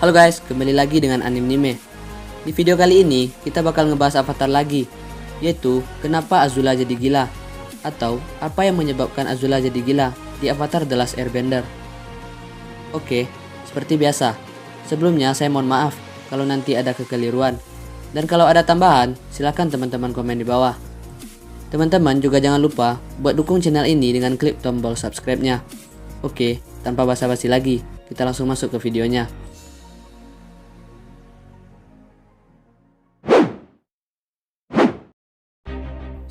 Halo guys, kembali lagi dengan Anime. Di video kali ini, kita bakal ngebahas Avatar lagi, yaitu kenapa Azula jadi gila, atau apa yang menyebabkan Azula jadi gila di Avatar The Last Airbender. Oke, seperti biasa, sebelumnya saya mohon maaf kalau nanti ada kekeliruan, dan kalau ada tambahan, silahkan teman-teman komen di bawah. Teman-teman juga jangan lupa buat dukung channel ini dengan klik tombol subscribe-nya. Oke, tanpa basa-basi lagi, kita langsung masuk ke videonya.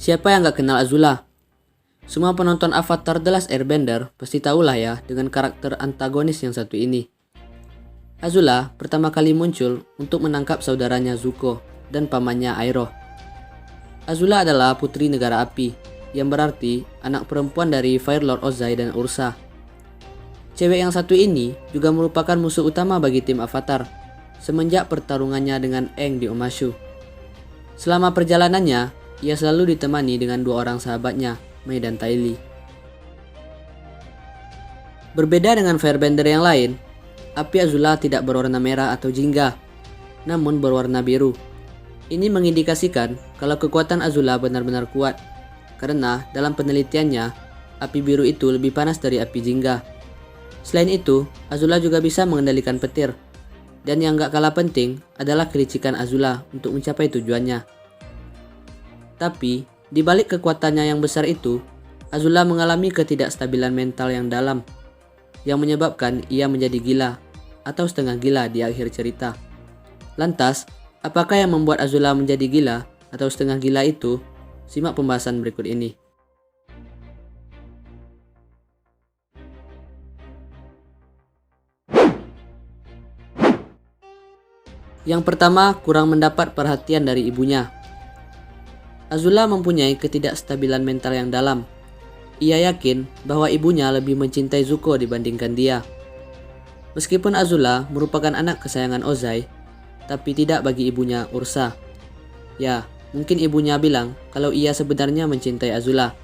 Siapa yang gak kenal Azula? Semua penonton Avatar The Last Airbender pasti tahulah ya dengan karakter antagonis yang satu ini. Azula pertama kali muncul untuk menangkap saudaranya Zuko dan pamannya Iroh. Azula adalah putri negara api, yang berarti anak perempuan dari Fire Lord Ozai dan Ursa. Cewek yang satu ini juga merupakan musuh utama bagi tim Avatar semenjak pertarungannya dengan Aang di Omashu. Selama perjalanannya, ia selalu ditemani dengan dua orang sahabatnya, Mai dan Ty Lee. Berbeda dengan Firebender yang lain, api Azula tidak berwarna merah atau jingga, namun berwarna biru. Ini mengindikasikan kalau kekuatan Azula benar-benar kuat, karena dalam penelitiannya, api biru itu lebih panas dari api jingga. Selain itu, Azula juga bisa mengendalikan petir, dan yang gak kalah penting adalah kelicikan Azula untuk mencapai tujuannya. Tapi, di balik kekuatannya yang besar itu, Azula mengalami ketidakstabilan mental yang dalam, yang menyebabkan ia menjadi gila atau setengah gila di akhir cerita. Lantas, apakah yang membuat Azula menjadi gila atau setengah gila itu? Simak pembahasan berikut ini. Yang pertama, kurang mendapat perhatian dari ibunya. Azula mempunyai ketidakstabilan mental yang dalam. Ia yakin bahwa ibunya lebih mencintai Zuko dibandingkan dia. Meskipun Azula merupakan anak kesayangan Ozai, tapi tidak bagi ibunya Ursa. Ya, mungkin ibunya bilang kalau ia sebenarnya mencintai Azula.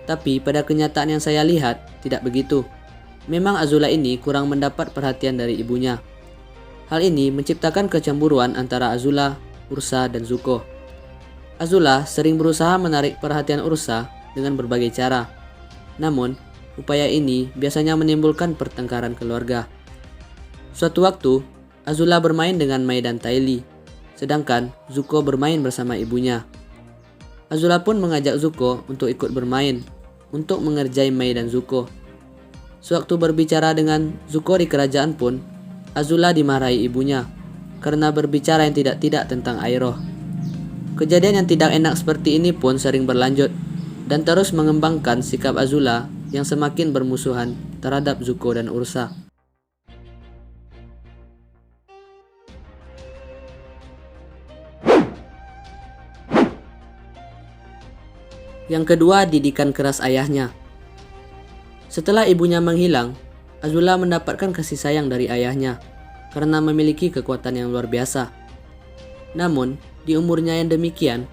Tapi pada kenyataan yang saya lihat, tidak begitu. Memang Azula ini kurang mendapat perhatian dari ibunya. Hal ini menciptakan kecemburuan antara Azula, Ursa, dan Zuko. Azula sering berusaha menarik perhatian Ursa dengan berbagai cara. Namun, upaya ini biasanya menimbulkan pertengkaran keluarga. Suatu waktu, Azula bermain dengan Mai dan Ty Lee, sedangkan Zuko bermain bersama ibunya. Azula pun mengajak Zuko untuk ikut bermain, untuk mengerjai Mai dan Zuko. Sewaktu berbicara dengan Zuko di kerajaan pun, Azula dimarahi ibunya, karena berbicara yang tidak-tidak tentang Iroh. Kejadian yang tidak enak seperti ini pun sering berlanjut dan terus mengembangkan sikap Azula yang semakin bermusuhan terhadap Zuko dan Ursa. Yang kedua, didikan keras ayahnya. Setelah ibunya menghilang, Azula mendapatkan kasih sayang dari ayahnya karena memiliki kekuatan yang luar biasa. Namun, di umurnya yang demikian,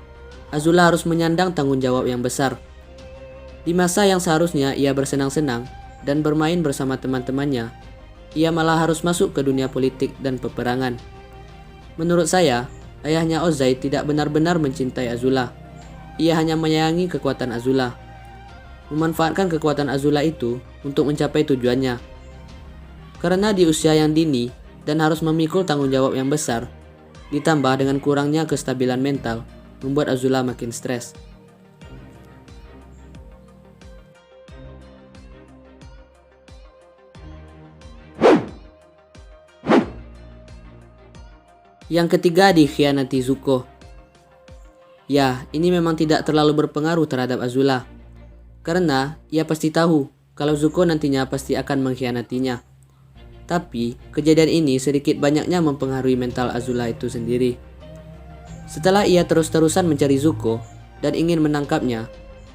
Azula harus menyandang tanggung jawab yang besar. Di masa yang seharusnya ia bersenang-senang dan bermain bersama teman-temannya, ia malah harus masuk ke dunia politik dan peperangan. Menurut saya, ayahnya Ozai tidak benar-benar mencintai Azula. Ia hanya menyayangi kekuatan Azula, memanfaatkan kekuatan Azula itu untuk mencapai tujuannya. Karena di usia yang dini dan harus memikul tanggung jawab yang besar, ditambah dengan kurangnya kestabilan mental, membuat Azula makin stres. Yang ketiga, dikhianati Zuko. Ya, ini memang tidak terlalu berpengaruh terhadap Azula, karena ia pasti tahu kalau Zuko nantinya pasti akan mengkhianatinya. Tapi, kejadian ini sedikit banyaknya mempengaruhi mental Azula itu sendiri. Setelah ia terus-terusan mencari Zuko dan ingin menangkapnya,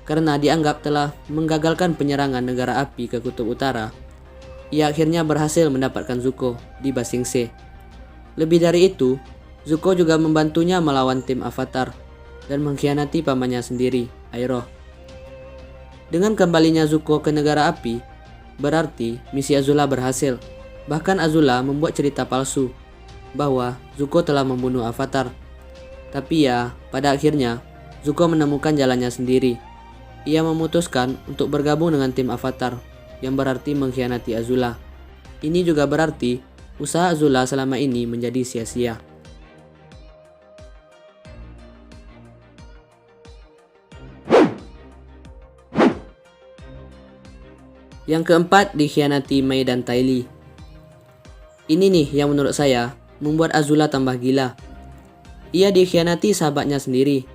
karena dianggap telah menggagalkan penyerangan negara api ke Kutub Utara, ia akhirnya berhasil mendapatkan Zuko di Ba Sing Se. Lebih dari itu, Zuko juga membantunya melawan tim Avatar dan mengkhianati pamannya sendiri, Iroh. Dengan kembalinya Zuko ke negara api, berarti misi Azula berhasil. Bahkan Azula membuat cerita palsu bahwa Zuko telah membunuh Avatar. Tapi ya, pada akhirnya Zuko menemukan jalannya sendiri. Ia memutuskan untuk bergabung dengan tim Avatar, yang berarti mengkhianati Azula. Ini juga berarti usaha Azula selama ini menjadi sia-sia. Yang keempat, dikhianati Mai dan Ty Lee. Ini nih yang menurut saya membuat Azula tambah gila. Ia dikhianati sahabatnya sendiri.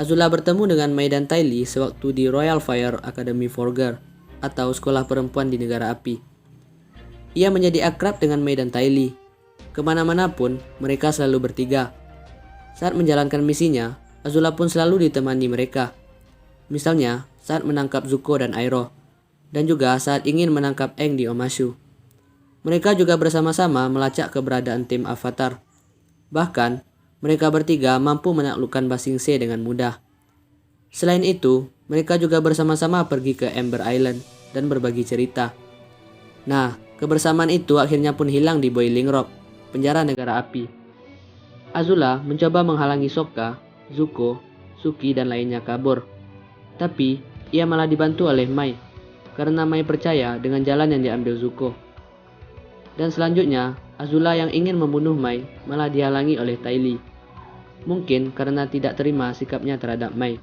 Azula bertemu dengan Mai dan Ty Lee sewaktu di Royal Fire Academy for Girls atau sekolah perempuan di negara api. Ia menjadi akrab dengan Mai dan Ty Lee. Kemana-mana pun mereka selalu bertiga. Saat menjalankan misinya, Azula pun selalu ditemani mereka. Misalnya saat menangkap Zuko dan Iroh, dan juga saat ingin menangkap Aang di Omashu. Mereka juga bersama-sama melacak keberadaan tim Avatar. Bahkan, mereka bertiga mampu menaklukkan Ba Sing Se dengan mudah. Selain itu, mereka juga bersama-sama pergi ke Ember Island dan berbagi cerita. Nah, kebersamaan itu akhirnya pun hilang di Boiling Rock, penjara negara api. Azula mencoba menghalangi Sokka, Zuko, Suki dan lainnya kabur. Tapi, ia malah dibantu oleh Mai, karena Mai percaya dengan jalan yang diambil Zuko. Dan selanjutnya, Azula yang ingin membunuh Mai malah dihalangi oleh Ty Lee. Mungkin karena tidak terima sikapnya terhadap Mai.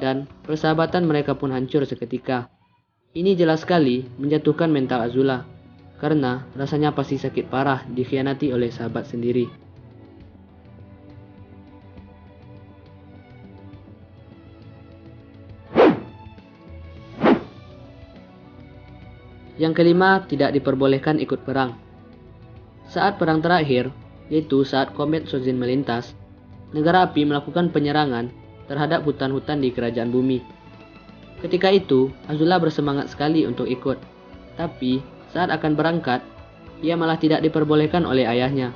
Dan persahabatan mereka pun hancur seketika. Ini jelas sekali menjatuhkan mental Azula, karena rasanya pasti sakit parah dikhianati oleh sahabat sendiri. Yang kelima, tidak diperbolehkan ikut perang. Saat perang terakhir, yaitu saat komet Sojin melintas, negara api melakukan penyerangan terhadap hutan-hutan di kerajaan bumi. Ketika itu, Azula bersemangat sekali untuk ikut. Tapi, saat akan berangkat, ia malah tidak diperbolehkan oleh ayahnya.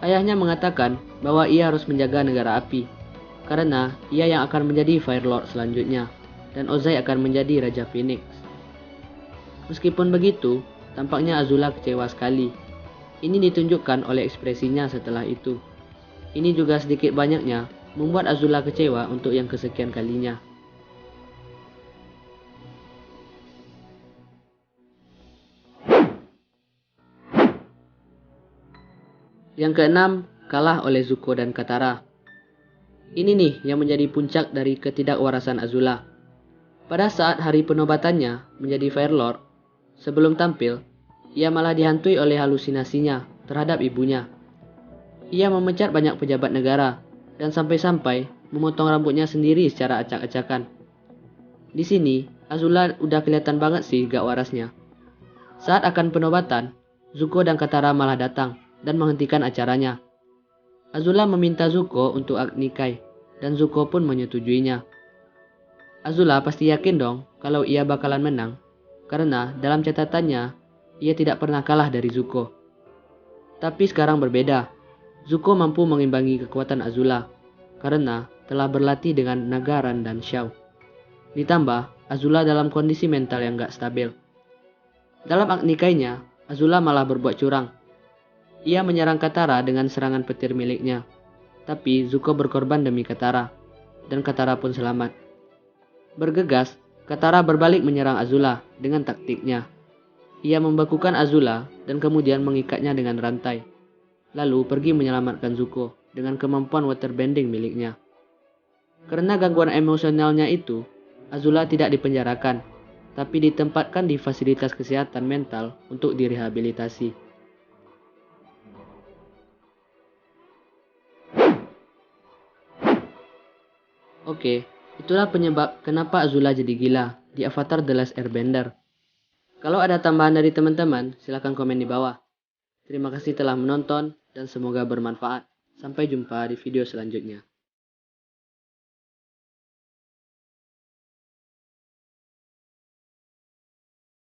Ayahnya mengatakan bahwa ia harus menjaga negara api, karena ia yang akan menjadi Fire Lord selanjutnya, dan Ozai akan menjadi Raja Phoenix. Meskipun begitu, tampaknya Azula kecewa sekali. Ini ditunjukkan oleh ekspresinya setelah itu. Ini juga sedikit banyaknya membuat Azula kecewa untuk yang kesekian kalinya. Yang keenam, kalah oleh Zuko dan Katara. Ini nih yang menjadi puncak dari ketidakwarasan Azula. Pada saat hari penobatannya menjadi Fire Lord, sebelum tampil, ia malah dihantui oleh halusinasinya terhadap ibunya. Ia memecat banyak pejabat negara dan sampai-sampai memotong rambutnya sendiri secara acak-acakan. Di sini, Azula udah kelihatan banget sih gak warasnya. Saat akan penobatan, Zuko dan Katara malah datang dan menghentikan acaranya. Azula meminta Zuko untuk Agni Kai, dan Zuko pun menyetujuinya. Azula pasti yakin dong kalau ia bakalan menang, karena dalam catatannya, ia tidak pernah kalah dari Zuko. Tapi sekarang berbeda. Zuko mampu mengimbangi kekuatan Azula, karena telah berlatih dengan Nagaran dan Xiao. Ditambah, Azula dalam kondisi mental yang gak stabil. Dalam Agni Kai-nya, Azula malah berbuat curang. Ia menyerang Katara dengan serangan petir miliknya. Tapi Zuko berkorban demi Katara, dan Katara pun selamat. Bergegas, Katara berbalik menyerang Azula dengan taktiknya. Ia membekukan Azula dan kemudian mengikatnya dengan rantai. Lalu pergi menyelamatkan Zuko dengan kemampuan waterbending miliknya. Karena gangguan emosionalnya itu, Azula tidak dipenjarakan, tapi ditempatkan di fasilitas kesehatan mental untuk direhabilitasi. Oke, itulah penyebab kenapa Azula jadi gila di Avatar The Last Airbender. Kalau ada tambahan dari teman-teman, silahkan komen di bawah. Terima kasih telah menonton dan semoga bermanfaat. Sampai jumpa di video selanjutnya.